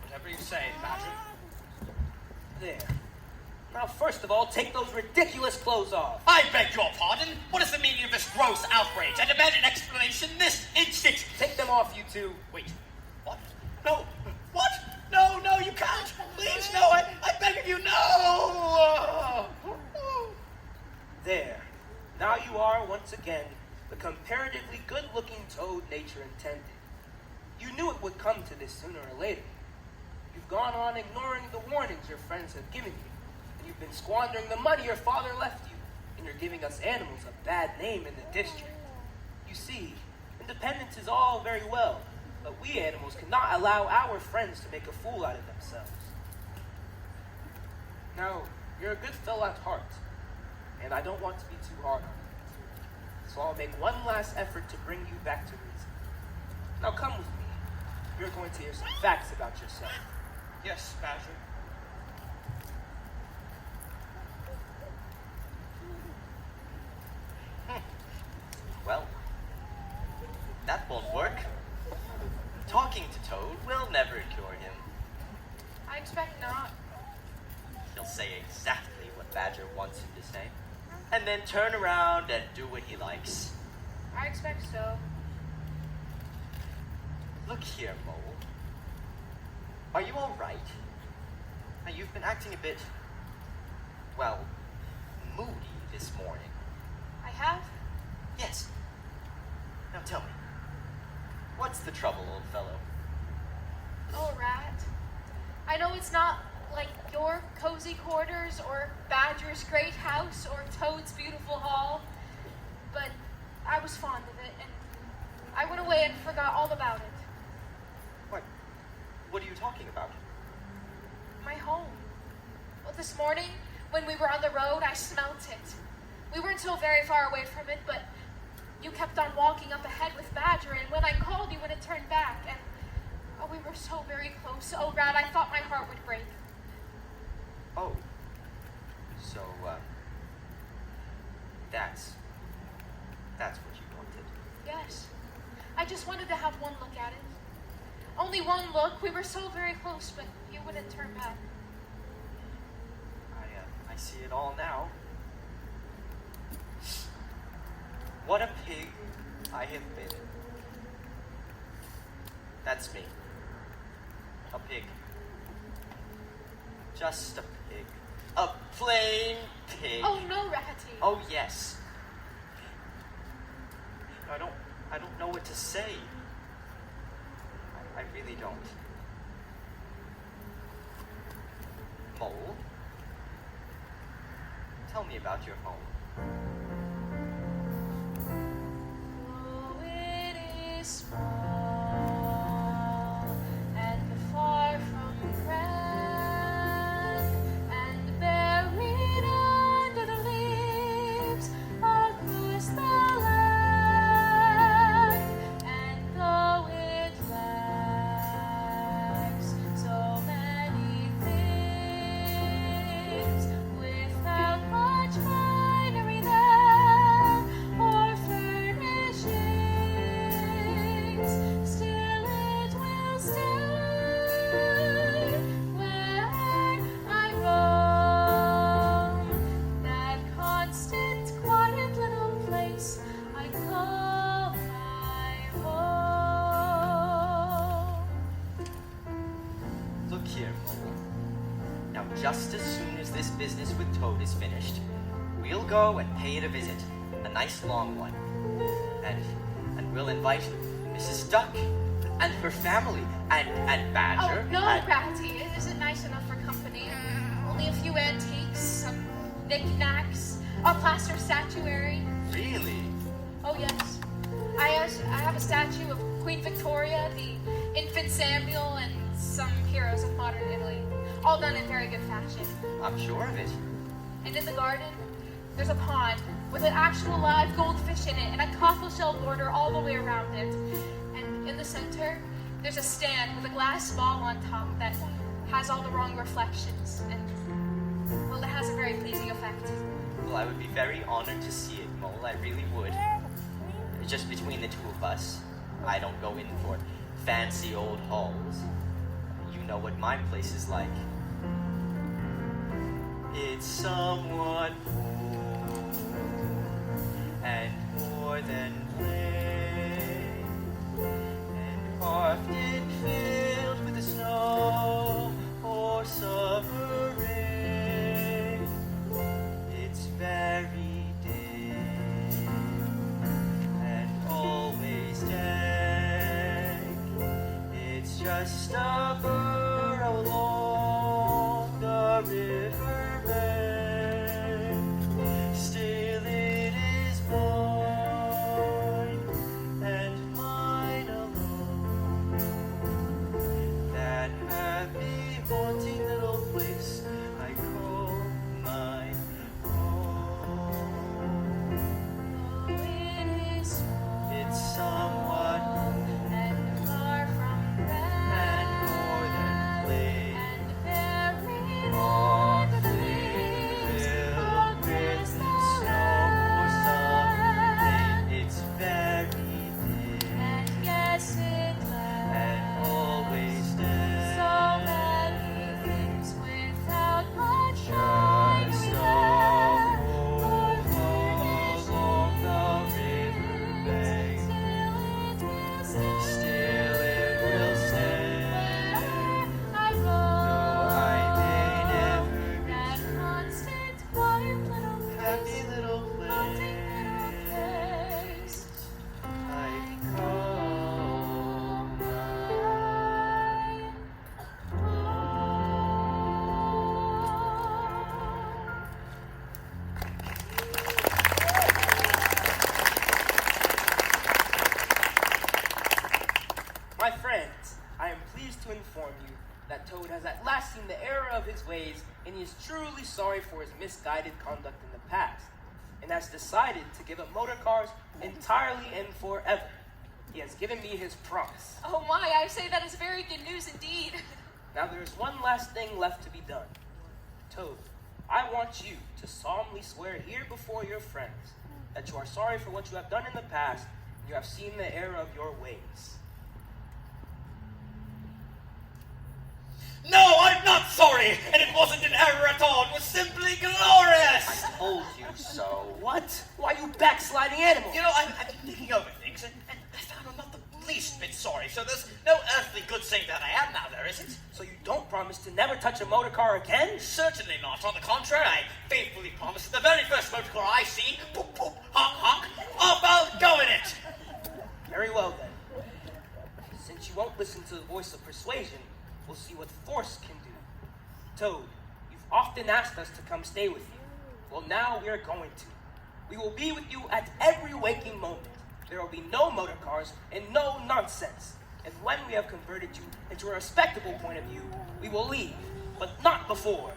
[SPEAKER 6] whatever you say, Badger.
[SPEAKER 2] There. Now, first of all, take those ridiculous clothes off.
[SPEAKER 6] I beg your pardon? What is the meaning of this gross outrage? I demand an explanation this instant.
[SPEAKER 2] Take them off, you two.
[SPEAKER 6] Wait, what? No, what? No, you can't. Please, no, I beg of you, no!
[SPEAKER 2] There. Now you are, once again, the comparatively good-looking Toad nature intended. You knew it would come to this sooner or later. You've gone on ignoring the warnings your friends have given you. And you've been squandering the money your father left you. And you're giving us animals a bad name in the district. You see, in Independence is all very well, but we animals cannot allow our friends to make a fool out of themselves. Now, you're a good fellow at heart, and I don't want to be too hard on you. So I'll make one last effort to bring you back to reason. Now come with me. You're going to hear some facts about yourself.
[SPEAKER 6] Yes, Badger.
[SPEAKER 5] Well, that won't work. Talking to Toad will never cure him.
[SPEAKER 3] I expect not.
[SPEAKER 5] He'll say exactly what Badger wants him to say, and then turn around and do what he likes.
[SPEAKER 3] I expect so.
[SPEAKER 5] Look here, Mole. Are you all right? Now, you've been acting a bit, well, moody this morning.
[SPEAKER 3] I have?
[SPEAKER 5] Yes. Now tell me, what's the trouble, old fellow?
[SPEAKER 3] Oh, Rat. I know it's not like your cozy quarters or Badger's great house or Toad's beautiful hall, but I was fond of it, and I went away and forgot all about it.
[SPEAKER 5] What are you talking about?
[SPEAKER 3] My home. Well, this morning, when we were on the road, I smelt it. We weren't so very far away from it, but you kept on walking up ahead with Badger, and when I called you when it turned back, and oh, we were so very close. Oh, Rat, I thought my heart would break.
[SPEAKER 5] Oh. So, that's what you wanted.
[SPEAKER 3] Yes. I just wanted to have one look at it. Only one look. We were so very close, but you wouldn't turn back.
[SPEAKER 5] I see it all now. What a pig I have been. That's me. A pig. Just a pig. A plain pig.
[SPEAKER 3] Oh, no, Ratty.
[SPEAKER 5] Oh, yes. I don't know what to say. I really don't. Mole, tell me about your home.
[SPEAKER 3] Oh, it is small and far from grand, and buried under the leaves across the land. And though it lacks so many things, without much finery there or furnishings, still it will stay where I roam, that constant, quiet little place I call my home.
[SPEAKER 5] Look here, Mole. Now, just as soon as this business with Toad is finished, we'll go and pay it a visit, a nice long one. And we'll invite Mrs. Duck and her family and Badger.
[SPEAKER 3] Oh, no,
[SPEAKER 5] and...
[SPEAKER 3] Ratty, it isn't nice enough for company. Only a few antiques, some knickknacks, a plaster statuary.
[SPEAKER 5] Really?
[SPEAKER 3] Oh, yes. I have a statue of Queen Victoria, the infant Samuel, and some heroes of modern Italy, all done in very good fashion.
[SPEAKER 5] I'm sure of it.
[SPEAKER 3] And in the garden, there's a pond with an actual live goldfish in it and a cockle shell border all the way around it. And in the center, there's a stand with a glass ball on top that has all the wrong reflections. And, well, it has a very pleasing effect.
[SPEAKER 5] Well, I would be very honored to see it, Mole. I really would. Just between the two of us, I don't go in for fancy old halls. You know what my place is like. It's somewhat cool and more than plain, and often filled with the snow or summer rain. It's very dim and always dank. It's just a burrow along the river bank. Still it is mine and mine.
[SPEAKER 2] inform you that Toad has at last seen the error of his ways, and he is truly sorry for his misguided conduct in the past, and has decided to give up motor cars entirely and forever. He has given me his promise.
[SPEAKER 3] Oh my, I say that is very good news indeed.
[SPEAKER 2] Now there is one last thing left to be done. Toad, I want you to solemnly swear here before your friends that you are sorry for what you have done in the past, and you have seen the error of your ways.
[SPEAKER 6] No, I'm not sorry, and it wasn't an error at all. It was simply glorious.
[SPEAKER 5] I told you so.
[SPEAKER 2] What? Why, you backsliding animal?
[SPEAKER 6] You know, I've been thinking over things, and I found I'm not the least bit sorry. So there's no earthly good saying that I am now, there isn't?
[SPEAKER 2] So you don't promise to never touch a motor car again?
[SPEAKER 6] Certainly not. On the contrary, I faithfully promise that the very first motor car I see, poop, poop, honk, honk, up I'll go in it.
[SPEAKER 2] Very well then. Since you won't listen to the voice of persuasion, we'll see what force can do. Toad, you've often asked us to come stay with you. Well, now we are going to. We will be with you at every waking moment. There will be no motor cars and no nonsense. And when we have converted you into a respectable point of view, we will leave, but not before.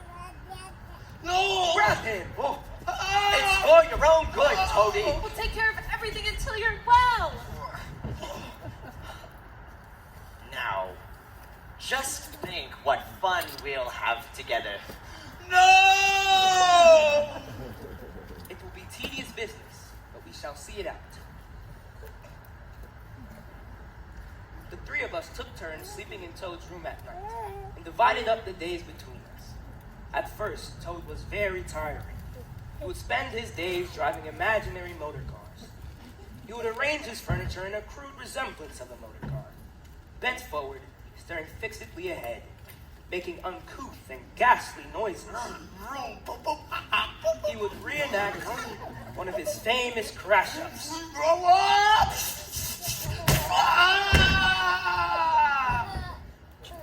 [SPEAKER 6] No!
[SPEAKER 2] Grab him! Oh.
[SPEAKER 5] It's for your own good, Toady.
[SPEAKER 3] We'll take care of everything until you're well.
[SPEAKER 5] Now, just think what fun we'll have together.
[SPEAKER 6] No!
[SPEAKER 2] It will be tedious business, but we shall see it out. The three of us took turns sleeping in Toad's room at night, and divided up the days between us. At first, Toad was very tiring. He would spend his days driving imaginary motor cars. He would arrange his furniture in a crude resemblance of a motor car, bent forward, staring fixedly ahead, making uncouth and ghastly noises. He would reenact one of his famous crash-ups.
[SPEAKER 6] Grow up!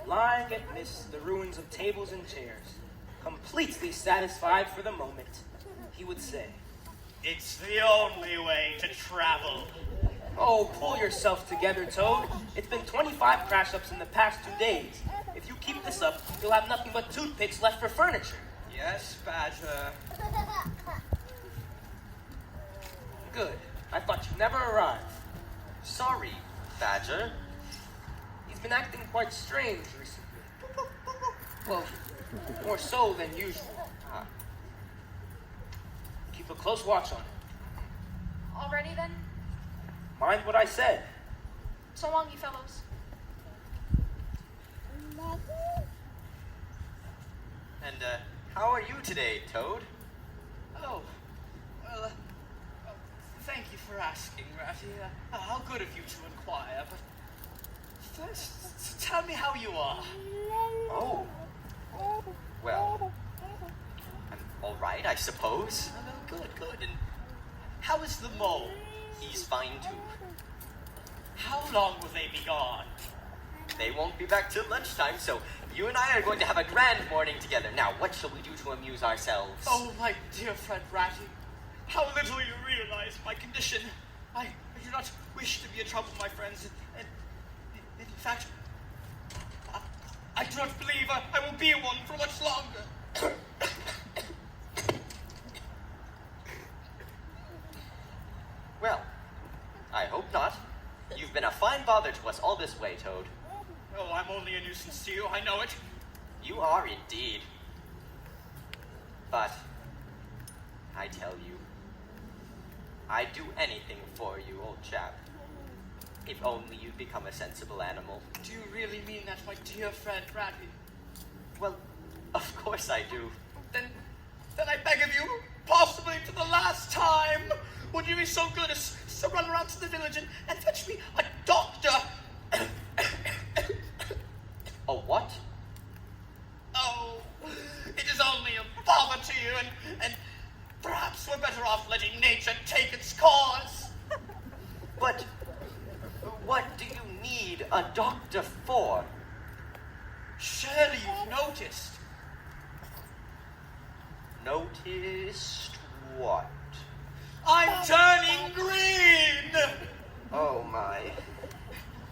[SPEAKER 2] Lying amidst the ruins of tables and chairs, completely satisfied for the moment, he would say,
[SPEAKER 6] It's the only way to travel.
[SPEAKER 2] "Oh, pull yourself together, Toad. It's been 25 crash-ups in the past 2 days. If you keep this up, you'll have nothing but toothpicks left for furniture."
[SPEAKER 6] Yes, Badger.
[SPEAKER 2] Good. I thought you'd never arrive.
[SPEAKER 5] Sorry, Badger.
[SPEAKER 2] He's been acting quite strange recently. Well, more so than usual. Keep a close watch on him.
[SPEAKER 3] Already then?
[SPEAKER 2] Mind what I said.
[SPEAKER 3] So long, you fellows.
[SPEAKER 5] And, how are you today, Toad?
[SPEAKER 6] Oh, well, thank you for asking, Ratty. How good of you to inquire, but first, tell me how you are.
[SPEAKER 5] Oh. Well, I'm all right, I suppose.
[SPEAKER 6] Oh, good. And how is the mole?
[SPEAKER 5] He's fine, too.
[SPEAKER 6] How long will they be gone?
[SPEAKER 5] They won't be back till lunchtime, so you and I are going to have a grand morning together. Now, what shall we do to amuse ourselves?
[SPEAKER 6] Oh, my dear friend Ratty, how little you realize my condition. I do not wish to be a trouble to my friends, and in fact, I do not believe I will be one for much longer.
[SPEAKER 5] Well, I hope not. You've been a fine bother to us all this way, Toad.
[SPEAKER 6] Oh, I'm only a nuisance to you, I know it.
[SPEAKER 5] You are indeed. But, I tell you, I'd do anything for you, old chap. If only you'd become a sensible animal.
[SPEAKER 6] Do you really mean that, my dear friend Ratty?
[SPEAKER 5] Well, of course I do.
[SPEAKER 6] Then I beg of you, possibly for the last time, would you be so good as to run around to the village and fetch me a doctor?
[SPEAKER 5] A what?
[SPEAKER 6] Oh, it is only a bother to you, and perhaps we're better off letting nature take its course.
[SPEAKER 5] But what do you need a doctor for?
[SPEAKER 6] Surely you've noticed.
[SPEAKER 5] Noticed what?
[SPEAKER 6] I'm turning green!
[SPEAKER 5] Oh my.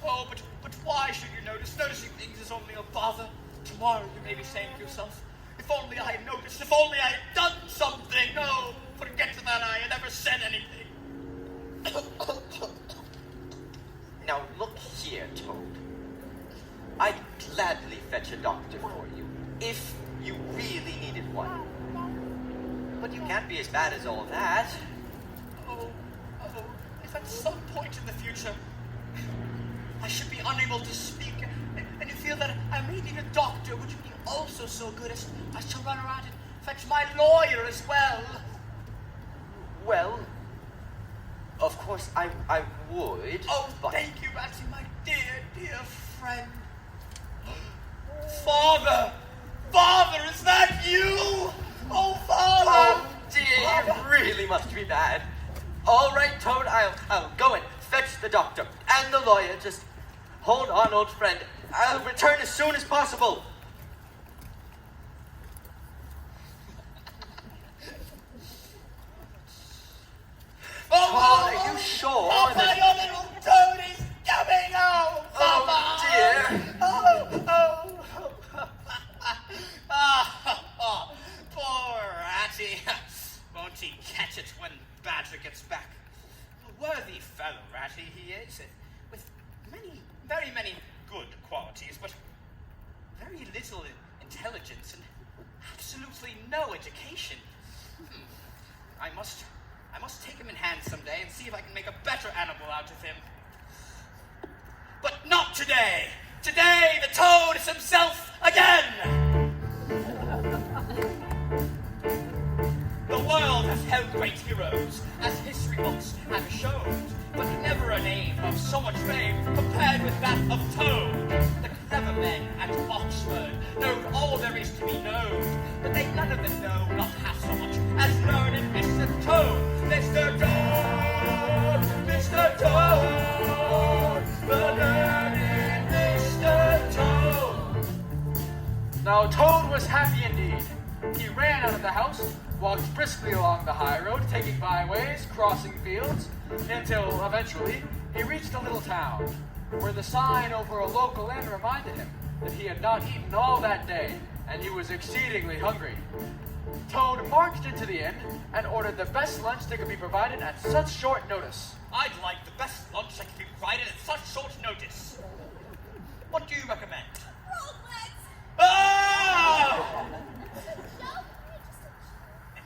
[SPEAKER 6] Oh, but why should you notice? Noticing things is only a bother. tomorrow you may be saying to yourself, if only I had noticed, if only I had done something. No, forget that I had ever said anything.
[SPEAKER 5] Now look here, Toad. I'd gladly fetch a doctor for you, if you really needed one. But you can't be as bad as all that.
[SPEAKER 6] Oh, if at some point in the future I should be unable to speak, and you feel that I may need a doctor, would you be also so good as to run around and fetch my lawyer as well?
[SPEAKER 5] Well, of course I would.
[SPEAKER 6] Oh,
[SPEAKER 5] but...
[SPEAKER 6] thank you, Ratty, my dear, dear friend. Father! Father, is that you? Oh, Father!
[SPEAKER 5] Oh, dear, it really must be bad. All right, Toad, I'll go and fetch the doctor and the lawyer. Just hold on, old friend. I'll return as soon as possible.
[SPEAKER 6] Oh,
[SPEAKER 5] Toad, are you sure
[SPEAKER 6] Papa,
[SPEAKER 5] that...
[SPEAKER 6] your little Toad is coming home! Papa!
[SPEAKER 5] Oh, dear.
[SPEAKER 6] Poor Ratty. Won't he catch it when Badger gets back? A worthy fellow, Ratty, he is, with many, very many good qualities, but very little intelligence and absolutely no education. I must take him in hand someday and see if I can make a better animal out of him. But not today! Today, the Toad is himself again! The world has held great heroes, as history books have shown, but never a name of so much fame compared with that of Toad. The clever men at Oxford know all there is to be known, but they none of them know not half so much as learned Mr. Toad. Mr. Toad! Mr. Toad! The learned Mr. Toad!
[SPEAKER 4] Now Toad was happy indeed. He ran out of the house, walked briskly along the high road, taking byways, crossing fields, until eventually he reached a little town, where the sign over a local inn reminded him that he had not eaten all that day, and he was exceedingly hungry. Toad marched into the inn and ordered the best lunch that could be provided at such short notice.
[SPEAKER 6] I'd like the best lunch that can be provided at such short notice. What do you recommend? Ah!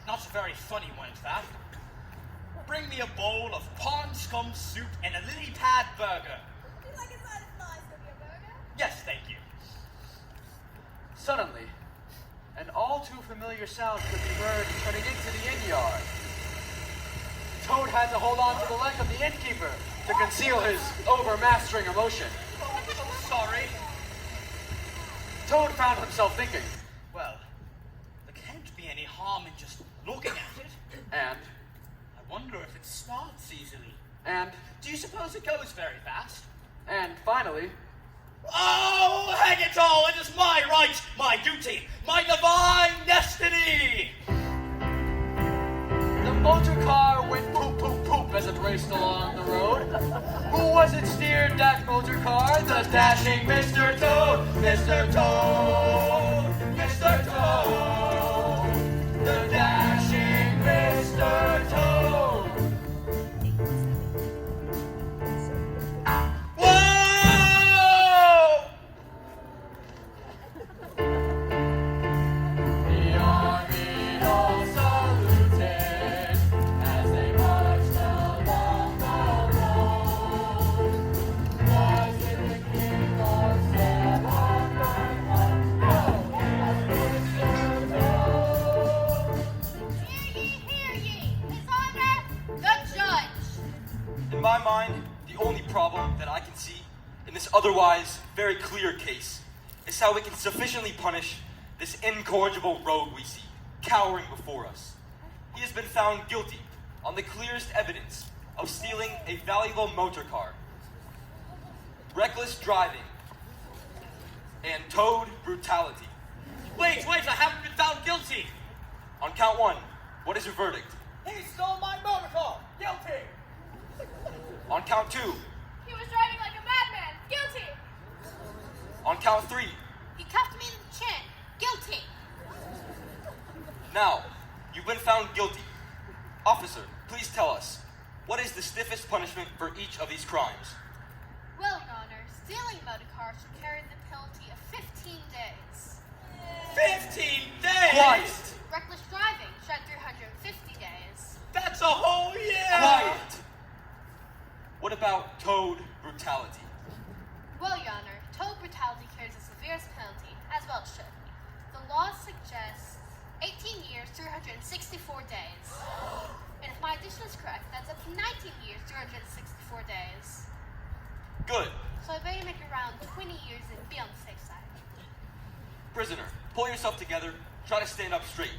[SPEAKER 6] Not a very funny one, that. Bring me a bowl of pond scum soup and a lily pad burger.
[SPEAKER 7] Would you like a side of flies with your burger?
[SPEAKER 6] Yes, thank you.
[SPEAKER 4] Suddenly, an all too familiar sound could be heard turning into the inn yard. Toad had to hold on to the leg of the innkeeper to conceal his overmastering emotion.
[SPEAKER 6] Oh, I'm sorry.
[SPEAKER 4] Toad found himself thinking,
[SPEAKER 6] Well, there can't be any harm in just looking at it.
[SPEAKER 4] and,
[SPEAKER 6] I wonder if it starts easily.
[SPEAKER 4] and,
[SPEAKER 6] Do you suppose it goes very fast?
[SPEAKER 4] and finally,
[SPEAKER 6] Oh, hang it all! It is my right, my duty, my divine destiny!
[SPEAKER 4] the motor car went poop, poop, poop as it raced along the road. Who was it steered that motor car? The dashing Mr. Toad! Mr. Toad! Mr. Toad! The dashing Mr. Toad!
[SPEAKER 6] Whoa!
[SPEAKER 4] The army all saluted as they marched along the road. Was it the king or Sam or Bernard? No, it was Mr. Toad.
[SPEAKER 7] Hear ye! His Honor, the Judge!
[SPEAKER 8] In my mind, the only problem that I can see in this otherwise very clear case is how we can sufficiently punish this incorrigible rogue we see, cowering before us. He has been found guilty on the clearest evidence of stealing a valuable motor car, reckless driving, and Toad brutality.
[SPEAKER 6] Wait, I haven't been found guilty!
[SPEAKER 8] On count one, what is your verdict?
[SPEAKER 6] He stole my motor car! Guilty!
[SPEAKER 8] On count two,
[SPEAKER 7] He was driving like a madman! Guilty!
[SPEAKER 8] on count three,
[SPEAKER 7] He cuffed me in the chin!
[SPEAKER 8] Now, you've been found guilty. Officer, please tell us, what is the stiffest punishment for each of these crimes?
[SPEAKER 9] Well, Your Honor, stealing motor cars should carry the penalty of 15 days.
[SPEAKER 6] 15 days?
[SPEAKER 8] Quiet!
[SPEAKER 9] Reckless driving should have 350 days.
[SPEAKER 6] That's a whole year!
[SPEAKER 8] Quiet! What about towed brutality?
[SPEAKER 9] Well, Your Honor, tow brutality carries the severest penalty, as well it should. The law suggests 18 years, 364 days. And if my addition is correct, that's up to 19 years, 364 days.
[SPEAKER 8] Good.
[SPEAKER 9] So I better make it around 20 years and be on the safe side.
[SPEAKER 8] Prisoner, pull yourself together, try to stand up straight.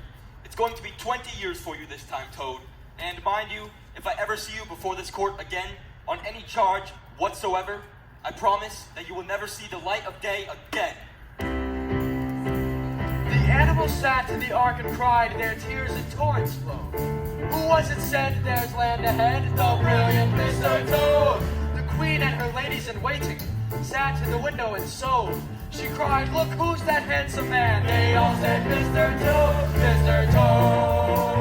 [SPEAKER 8] It's going to be 20 years for you this time, Toad. And mind you, if I ever see you before this court again, on any charge whatsoever, I promise that you will never see the light of day again.
[SPEAKER 4] The animals sat in the ark and cried, their tears in torrents flowed. Who was it said there's land ahead? The brilliant Mr. Toad. The queen and her ladies in waiting sat in the window and sewed. She cried, look, who's that handsome man? They all said, Mr. Toad, Mr. Toad.